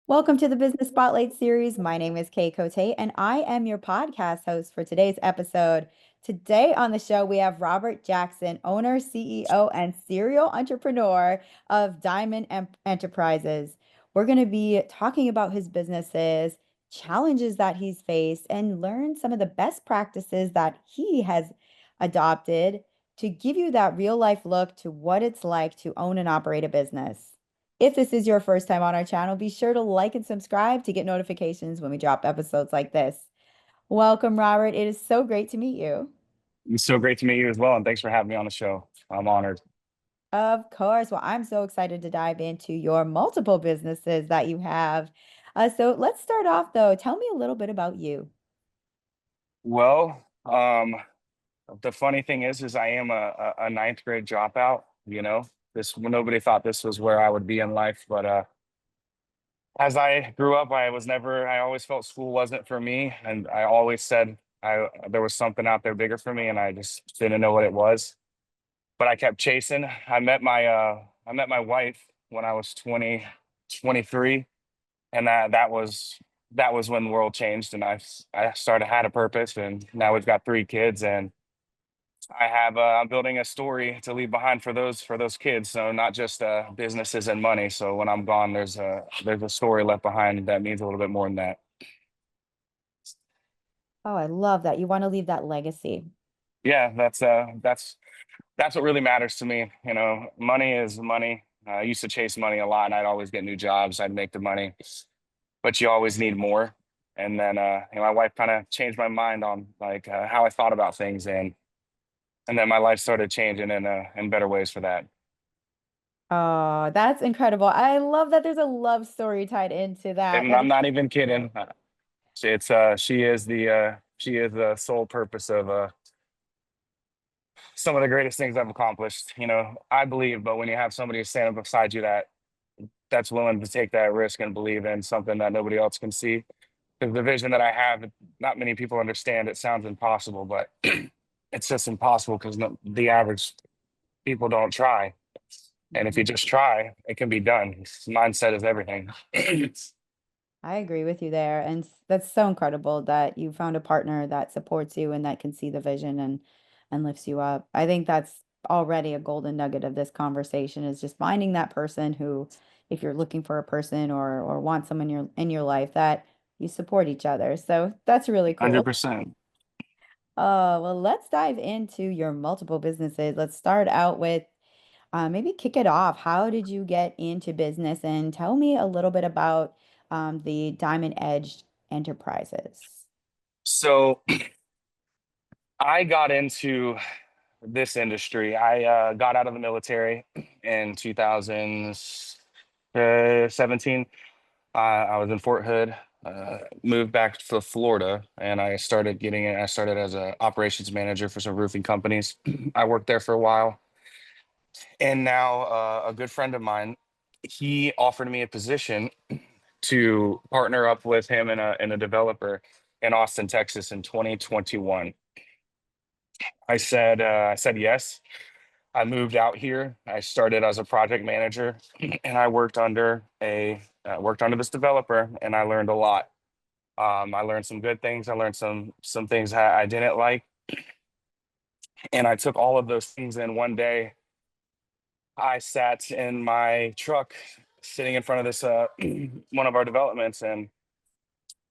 Welcome to the Business Spotlight series. My name is Kay Cote, and I am your podcast host for today's episode. Today on the show, we have Robert Jackson, owner, CEO, and serial entrepreneur of Enterprises. We're going to be talking about his businesses, challenges that he's faced, and learn some of the best practices that he has adopted to give you that real life look to what it's like to own and operate a business. If this is your first time on our channel, be sure to like and subscribe to get notifications when we drop episodes like this. Welcome, Robert. It is so great to meet you. It's so great to meet you as well, and thanks for having me on the show. I'm honored. Of course. Well, I'm so excited to dive into your multiple businesses that you have. So let's start off though. Tell me a little bit about you. Well, the funny thing is I am a ninth grade dropout. This nobody thought this was where I would be in life, but as I grew up, I always felt school wasn't for me, and I always said there was something out there bigger for me, and I just didn't know what it was. But I kept chasing. I met my wife when I was 23. And that was when the world changed, and I started had a purpose, and now we've got 3 kids, and I'm building a story to leave behind for those kids. So not just businesses and money. So when I'm gone, there's a story left behind that means a little bit more than that. Oh, I love that. You want to leave that legacy. Yeah, that's what really matters to me. Money is money. I used to chase money a lot, and I'd always get new jobs. I'd make the money, but you always need more. And then my wife kind of changed my mind on like how I thought about things, and then my life started changing in better ways for that. Oh, that's incredible. I love that there's a love story tied into that. And That I'm is, not even kidding. She is the sole purpose of some of the greatest things I've accomplished. I believe, but when you have somebody standing beside you that's willing to take that risk and believe in something that nobody else can see, because the vision that I have, not many people understand. It sounds impossible, but it's just impossible because the average people don't try. And if you just try, it can be done. Mindset is everything. I agree with you there. And that's so incredible that you found a partner that supports you and that can see the vision and lifts you up. I think that's already a golden nugget of this conversation is just finding that person who, if you're looking for a person or want someone in your life, that you support each other. So that's really cool. 100%. Well, let's dive into your multiple businesses. Let's start out with maybe kick it off. How did you get into business? And tell me a little bit about the Diamond Edge Enterprises. So I got into this industry. I got out of the military in 2017. I was in Fort Hood, moved back to Florida, and I started getting it. I started as a operations manager for some roofing companies. I worked there for a while, and now a good friend of mine, he offered me a position to partner up with him and a developer in Austin, Texas, in 2021. I said yes. I moved out here. I started as a project manager, and I worked under this developer, and I learned a lot. I learned some good things. I learned some things I didn't like, and I took all of those things in one day. I sat in my truck, sitting in front of this one of our developments, and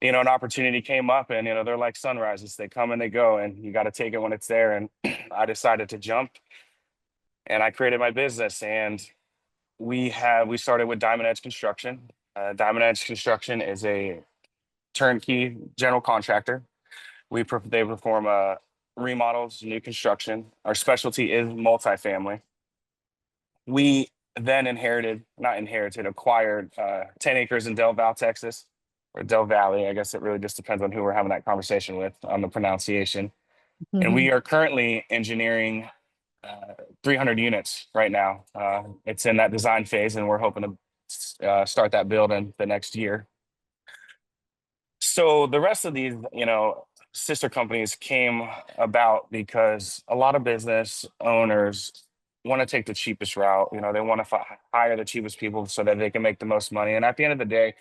an opportunity came up, and they're like sunrises. They come and they go, and you got to take it when it's there. And I decided to jump, and I created my business, and we started with Diamond Edge Construction. Diamond Edge Construction is a turnkey general contractor. They perform remodels, new construction. Our specialty is multifamily. We then acquired 10 acres in Del Val, Texas, or Del Valley. I guess it really just depends on who we're having that conversation with on the pronunciation. And we are currently engineering 300 units right now. It's in that design phase, and we're hoping to start that build in the next year. So the rest of these, sister companies came about because a lot of business owners want to take the cheapest route. They want to hire the cheapest people so that they can make the most money. And at the end of the day,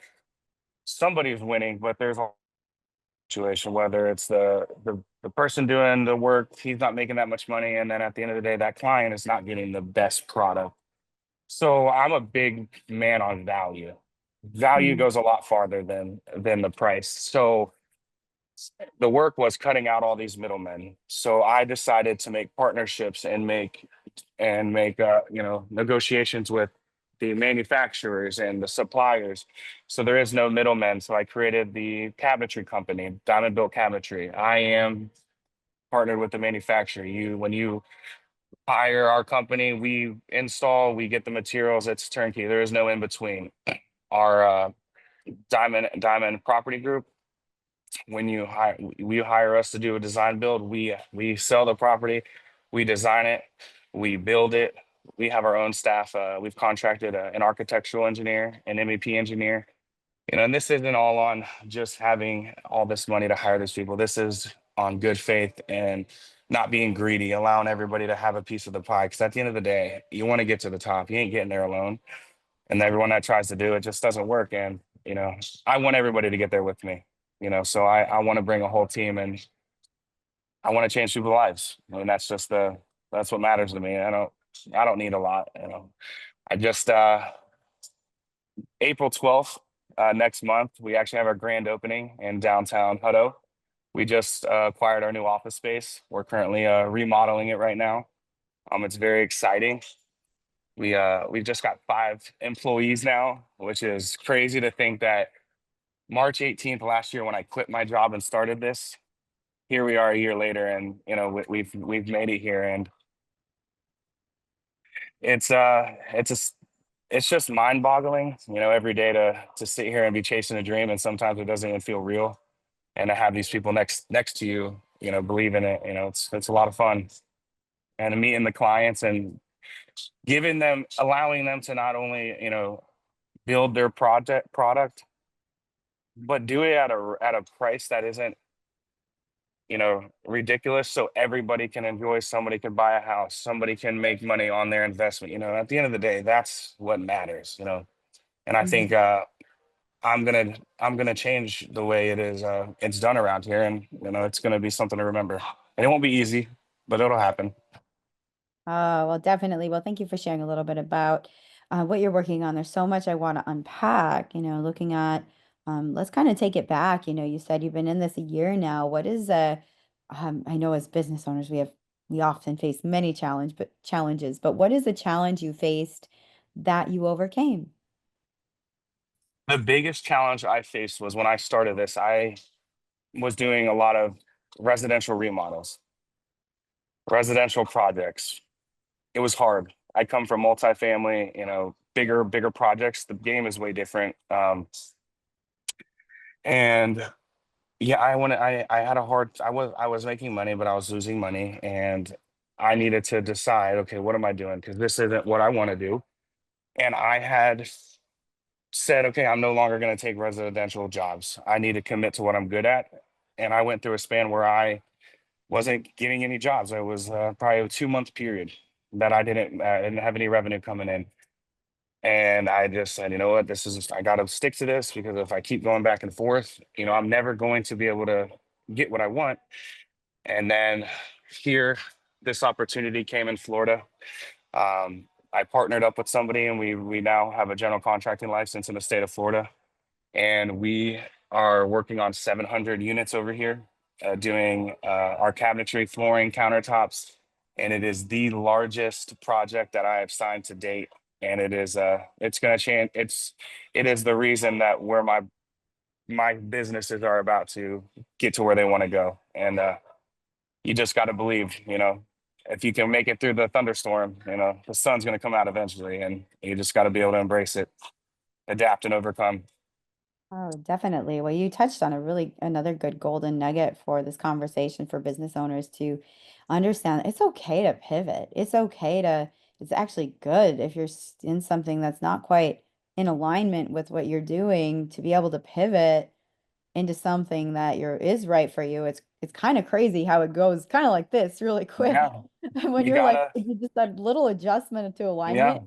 somebody's winning, but there's a situation, whether it's the person doing the work, he's not making that much money, and then at the end of the day, that client is not getting the best product. So I'm a big man on value. Value Mm, goes a lot farther than the price. So the work was cutting out all these middlemen. So I decided to make partnerships and make negotiations with the manufacturers and the suppliers. So there is no middleman. So I created the cabinetry company, Diamond Built Cabinetry. I am partnered with the manufacturer. When you hire our company, we install, we get the materials, it's turnkey. There is no in between. Our Diamond Property Group, when you hire us to do a design build, we sell the property, we design it, we build it. We have our own staff. We've contracted an architectural engineer, an MEP engineer. And this isn't all on just having all this money to hire these people. This is on good faith and not being greedy, allowing everybody to have a piece of the pie. Because at the end of the day, you want to get to the top. You ain't getting there alone. And everyone that tries to do it just doesn't work. And I want everybody to get there with me. So I want to bring a whole team, and I want to change people's lives. And that's what matters to me. I don't need a lot. I just April 12th, next month, we actually have our grand opening in downtown Hutto. We just acquired our new office space. We're currently remodeling it right now. It's very exciting. We've just got 5 employees now, which is crazy to think that March 18th last year when I quit my job and started this, here we are a year later, and we've made it here, and it's just mind-boggling, every day to sit here and be chasing a dream, and sometimes it doesn't even feel real, and to have these people next to you, believe in it, it's a lot of fun, and meeting the clients and allowing them to not only build their product, but do it at a price that isn't ridiculous, so everybody can enjoy. Somebody can buy a house, somebody can make money on their investment. At the end of the day, that's what matters. And I think mm. I'm gonna change the way it's done around here, and it's gonna be something to remember. And it won't be easy, but it'll happen. Oh, well, definitely. Well, thank you for sharing a little bit about what you're working on. There's so much I want to unpack, looking at, let's kind of take it back. You said you've been in this a year now. What is I know as business owners, we often face many challenges, but what is a challenge you faced that you overcame? The biggest challenge I faced was when I started this. I was doing a lot of residential remodels, residential projects. It was hard. I come from multifamily, bigger projects. The game is way different. And yeah, I had a hard, I was making money, but I was losing money, and I needed to decide, okay, what am I doing? Because this isn't what I want to do. And I had said, okay, I'm no longer going to take residential jobs. I need to commit to what I'm good at. And I went through a span where I wasn't getting any jobs. It was probably a 2 month period that I didn't have any revenue coming in. And I just said, you know what, I got to stick to this, because if I keep going back and forth, I'm never going to be able to get what I want. And then here, this opportunity came in Florida. I partnered up with somebody, and we now have a general contracting license in the state of Florida. And we are working on 700 units over here, doing our cabinetry, flooring, countertops, and it is the largest project that I have signed to date. And it's going to change. It is the reason that where my businesses are about to get to where they want to go. And you just got to believe, if you can make it through the thunderstorm, the sun's going to come out eventually, and you just got to be able to embrace it, adapt, and overcome. Oh, definitely. Well, you touched on another good golden nugget for this conversation for business owners to understand it's okay to pivot. It's actually good if you're in something that's not quite in alignment with what you're doing to be able to pivot into something that is right for you. It's kind of crazy how it goes, kind of like this really quick. Yeah, When you you're like, gotta, you just that little adjustment to yeah. alignment.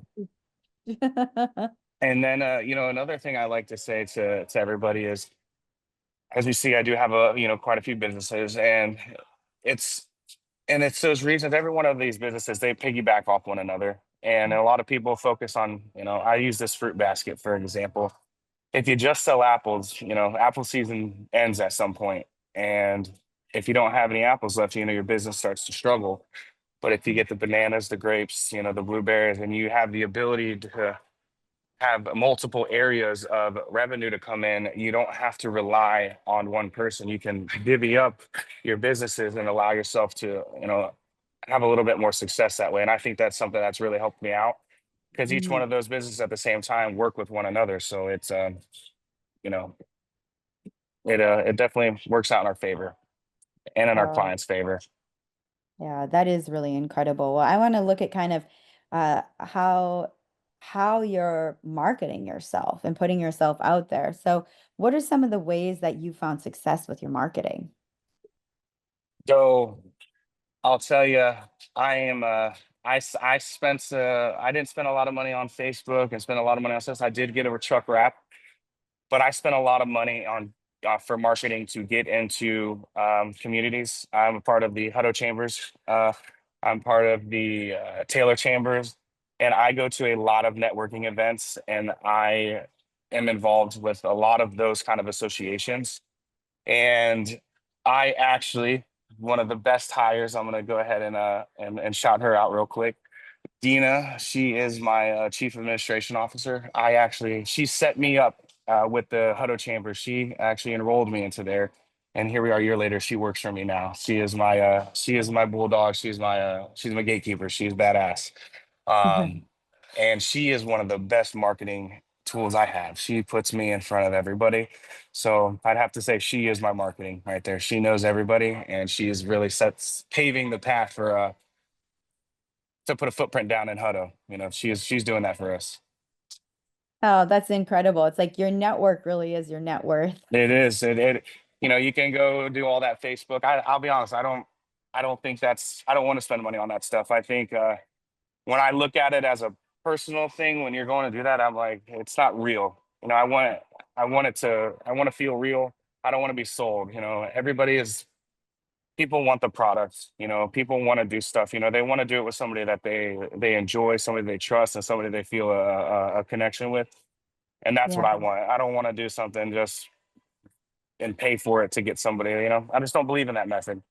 And then, another thing I like to say to everybody is, as you see, I do have quite a few businesses, and it's it's those reasons. Every one of these businesses, they piggyback off one another, and a lot of people focus on, I use this fruit basket for example. If you just sell apples, apple season ends at some point, and if you don't have any apples left, your business starts to struggle. But if you get the bananas, the grapes, the blueberries, and you have the ability to have multiple areas of revenue to come in, you don't have to rely on one person. You can divvy up your businesses and allow yourself to, have a little bit more success that way. And I think that's something that's really helped me out, because each one Mhm. of those businesses at the same time work with one another. So it's, you know, it definitely works out in our favor and in our Oh, clients' favor. yeah, that is really incredible. Well, I want to look at kind of how you're marketing yourself and putting yourself out there. So, what are some of the ways that you found success with your marketing? So I'll tell you, I am, I didn't spend a lot of money on Facebook and spend a lot of money on this. I did get a truck wrap, but I spent a lot of money on for marketing to get into communities. I'm a part of the Hutto Chambers. I'm part of the Taylor Chambers, and I go to a lot of networking events, and I am involved with a lot of those kind of associations. And I actually, one of the best hires, I'm going to go ahead and shout her out real quick. Dina, she is my chief administration officer. She set me up with the Hutto Chamber. She actually enrolled me into there, and here we are a year later. She works for me now. She is my bulldog. She's my gatekeeper. She's badass. Um, and she is one of the best marketing tools I have. She puts me in front of everybody. So I'd have to say she is my marketing right there. She knows everybody, and she is really sets paving the path for to put a footprint down in Hutto. She's doing that for us. Oh, that's incredible. It's like your network really is your net worth. It is. You can go do all that Facebook. I'll be honest. I don't want to spend money on that stuff. I think when I look at it as a personal thing, when you're going to do that, I'm like, it's not real. I want to feel real. I don't want to be sold. People want the products. People want to do stuff. They want to do it with somebody that they enjoy, somebody they trust, and somebody they feel a connection with. And that's what Yeah. I want. I don't want to do something just and pay for it to get somebody. I just don't believe in that method.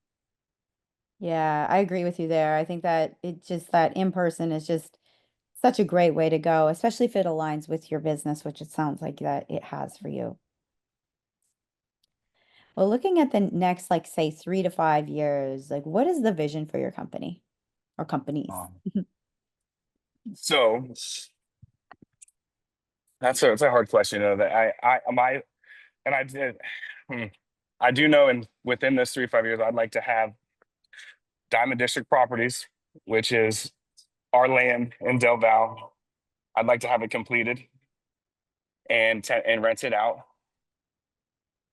Yeah, I agree with you there. I think that it just that in person is just such a great way to go, especially if it aligns with your business, which it sounds like that it has for you. Well, looking at the next, like, say, 3 to 5 years, like, what is the vision for your company or companies? So it's a hard question. That and I did. hmm, I do know, and within this 3 to 5 years, I'd like to have Diamond District Properties, which is our land in Del Val. I'd like to have it completed and rent it out.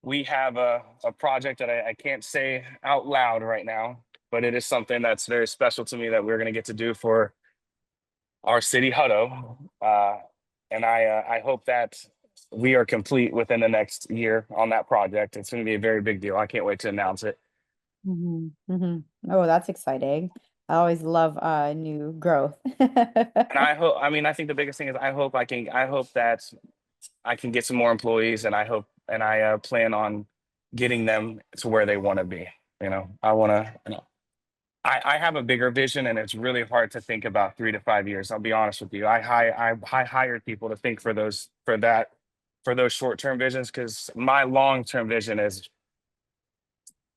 We have a project that I can't say out loud right now, but it is something that's very special to me that we're going to get to do for our city Hutto. And I hope that we are complete within the next year on that project. It's going to be a very big deal. I can't wait to announce it. Oh, that's exciting. I always love new growth. And I think the biggest thing is I hope that I can get some more employees, and I plan on getting them to where they want to be. I want to, I have a bigger vision, and it's really hard to think about 3 to 5 years. I'll be honest with you. I hired people to think for those short term visions, because my long term vision is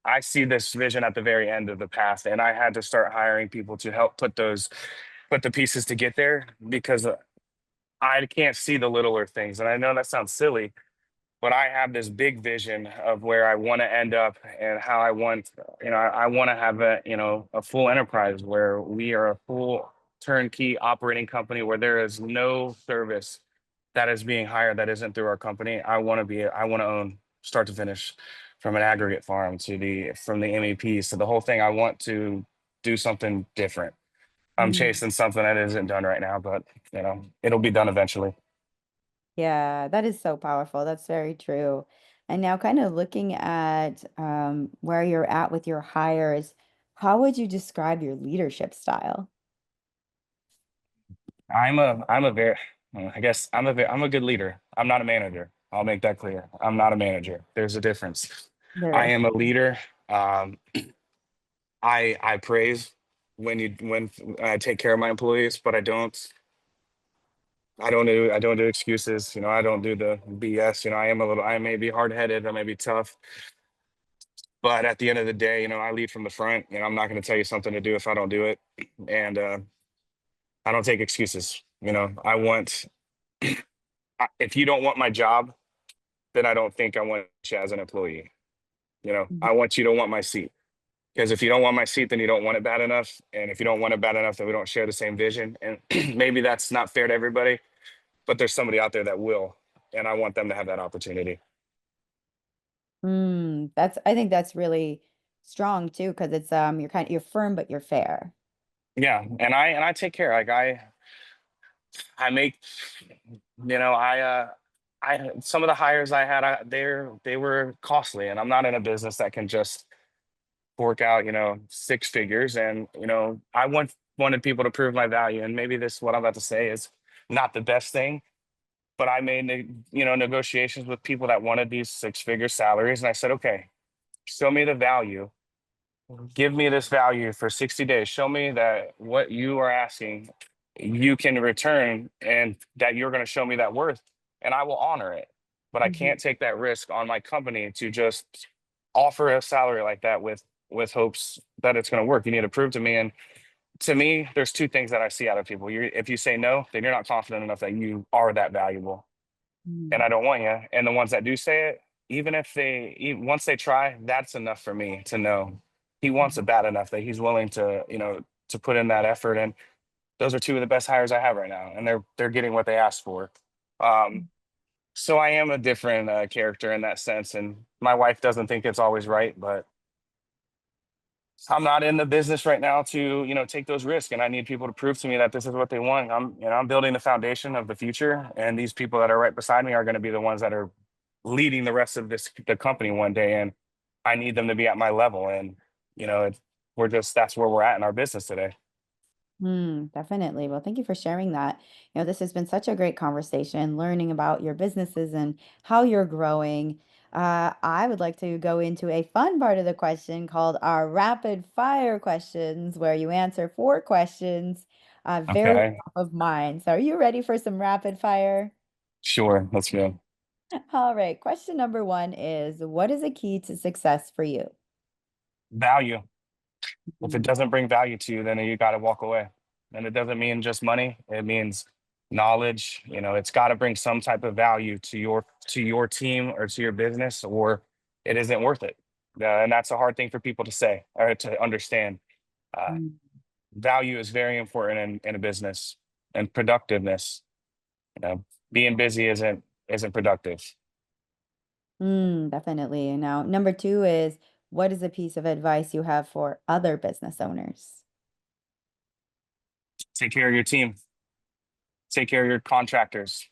I see this vision at the very end of the path, and I had to start hiring people to help put the pieces to get there, because I can't see the littler things. And I know that sounds silly, but I have this big vision of where I want to end up, and how I want to have a full enterprise where we are a full turnkey operating company, where there is no service that is being hired that isn't through our company. I want to own start to finish, from an aggregate farm from the MEPs to the whole thing. I want to do something different. I'm Mm. chasing something that isn't done right now, but it'll be done eventually. Yeah, that is so powerful. That's very true. And now, kind of looking at where you're at with your hires, how would you describe your leadership style? I'm a very I guess I'm a good leader. I'm not a manager. I'll make that clear. I'm not a manager. There's a difference. I There is. am a leader. Um, I praise when I take care of my employees, but I don't do excuses. You know, I don't do the BS. You know, I may be hard headed, I may be tough, but at the end of the day, you know, I lead from the front. You know, I'm not going to tell you something to do if I don't do it, and I don't take excuses. You know, if you don't want my job, then I don't think I want you as an employee. You know, Mhm. I want you to want my seat. Because if you don't want my seat, then you don't want it bad enough. And if you don't want it bad enough, then we don't share the same vision. And maybe that's not fair to everybody, but there's somebody out there that will. And I want them to have that opportunity. I think that's really strong too, because it's you're firm but you're fair. Yeah. And I take care. I make, you know, some of the hires I had, they were costly, and I'm not in a business that can just fork out, you know, six figures. And, you know, wanted people to prove my value. And maybe this, what I'm about to say is not the best thing, but I made, you know, negotiations with people that wanted these six-figure salaries. And I said, okay, show me the value. Give me this value for 60 days. Show me that what you are asking, you can return, and that you're going to show me that worth, and I will honor it. But I Mhm. can't take that risk on my company to just offer a salary like that with hopes that it's going to work. You need to prove to me. And to me, there's two things that I see out of people. If you say no, then you're not confident enough that you are that valuable, and Mm. I don't want you. And the ones that do say it, even once they try, that's enough for me to know he wants it bad enough that he's willing to, you know, to put in that effort. And those are two of the best hires I have right now, and they're getting what they asked for. Um, so I am a different character in that sense, and my wife doesn't think it's always right, but I'm not in the business right now to, you know, take those risks, and I need people to prove to me that this is what they want. I'm building the foundation of the future, and these people that are right beside me are going to be the ones that are leading the rest of the company one day, and I need them to be at my level. And you know, that's where we're at in our business today. Definitely. Well, thank you for sharing that. This has been such a great conversation, learning about your businesses and how you're growing. I would like to go into a fun part of the question called our rapid fire questions, where you answer four questions, very Okay, top of mind. So, are you ready for some rapid fire? sure, let's go. All right. Question number one is, what is a key to success for you? Value. If it Mhm. doesn't bring value to you, then you got to walk away. And it doesn't mean just money. It means knowledge. You know, it's got to bring some type of value to your team or to your business, or it isn't worth it. And that's a hard thing for people to say or to understand. Uh, Mm. Value is very important in a business, and productiveness. You know, being busy isn't productive. Definitely. Now, number two is, what is a piece of advice you have for other business owners? Take care of your team. Take care of your contractors,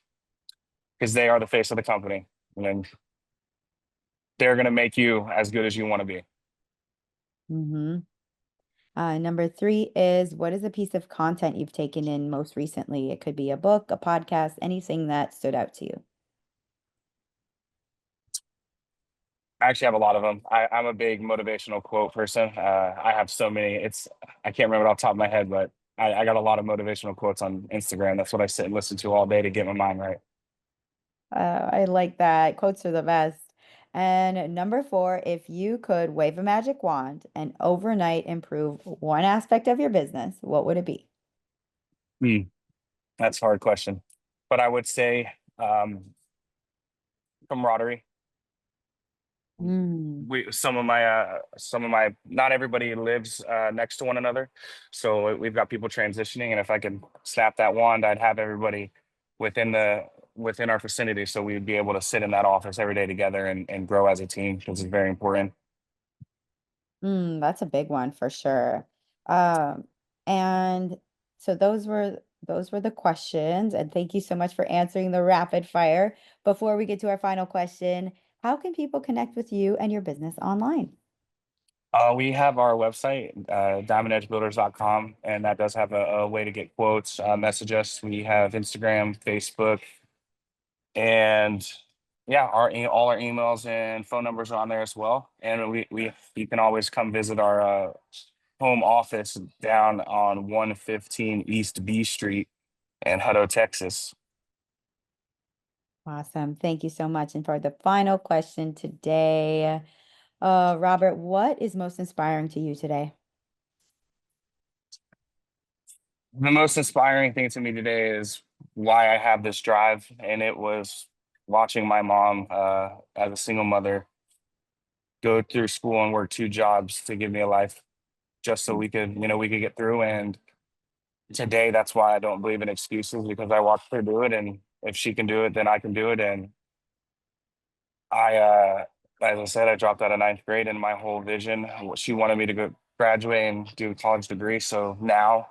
because they are the face of the company. And they're going to make you as good as you want to be. hmm Number three is, what is a piece of content you've taken in most recently? It could be a book, a podcast, anything that stood out to you. I actually have a lot of them. I'm a big motivational quote person. I have so many. I can't remember it off the top of my head, but I got a lot of motivational quotes on Instagram. That's what I sit and listen to all day to get my mind right. I like that. Quotes are the best. And number four, if you could wave a magic wand and overnight improve one aspect of your business, what would it be? Hmm, that's a hard question, but I would say camaraderie. Mm. Some of my not everybody lives next to one another, so we've got people transitioning, and if I could snap that wand, I'd have everybody within the within our vicinity, so we'd be able to sit in that office every day together and grow as a team, which is very important. That's a big one for sure. Um, and so those were those were the questions. And thank you so much for answering the rapid fire. Before we get to our final question, how can people connect with you and your business online? We have our website, diamondedgebuilders.com, and that does have a way to get quotes, message us. We have Instagram, Facebook, and yeah, all our emails and phone numbers are on there as well. And we you can always come visit our home office down on 115 East B Street in Hutto, Texas. Awesome. Thank you so much. And for the final question today, Robert, what is most inspiring to you today? The most inspiring thing to me today is why I have this drive, and it was watching my mom, as a single mother, go through school and work two jobs to give me a life, just so we could get through. And today, that's why I don't believe in excuses, because I watched her do it, and if she can do it, then I can do it. And I, as I said, I dropped out of ninth grade, and my whole vision, she wanted me to go graduate and do a college degree. So now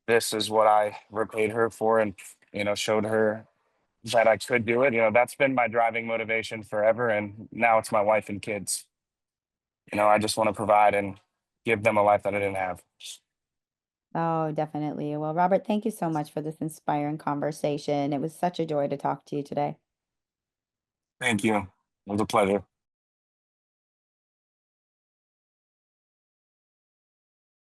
this is what I repaid her for, and showed her that I could do it. That's been my driving motivation forever, and now it's my wife and kids. I just want to provide and give them a life that I didn't have. Oh, definitely. Well, Robert, thank you so much for this inspiring conversation. It was such a joy to talk to you today. Thank you. It was a pleasure.